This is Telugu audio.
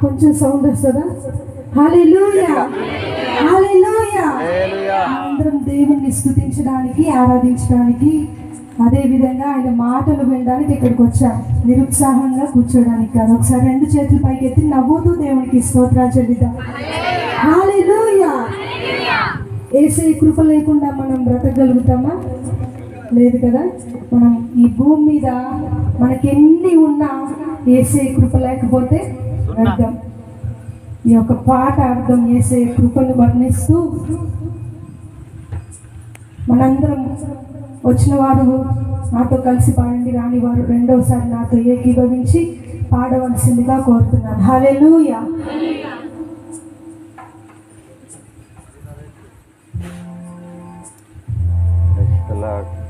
కొంచెం సౌండ్ వస్తుందా? హల్లెలూయా, హల్లెలూయా. అందరం దేవుణ్ణి స్తుతించడానికి, ఆరాధించడానికి, అదేవిధంగా ఆయన మాటలు వినడానికి ఇక్కడికి వచ్చాం. నిరుత్సాహంగా కూర్చోడానికి కాదు. ఒకసారి రెండు చేతులు పైకి ఎత్తి నవ్వుతూ దేవునికి స్తోత్రాలు చెల్లిద్దాం. హల్లెలూయా. యేసయ్య కృప లేకుండా మనం బ్రతకగలుగుతామా? లేదు కదా. మనం ఈ భూమి మీద మనకెన్ని ఉన్నా యేసయ్య కృప లేకపోతే అర్థం. ఈ యొక్క పాట అర్థం యేసయ్య కృపను వర్ణిస్తూ మనందరం వచ్చిన వారు నాతో కలిసి పాడండి, రాని వారు రెండవసారి నాతో ఏకీభవించి పాడవలసిందిగా కోరుతున్నాను. హల్లెలూయా. Lord.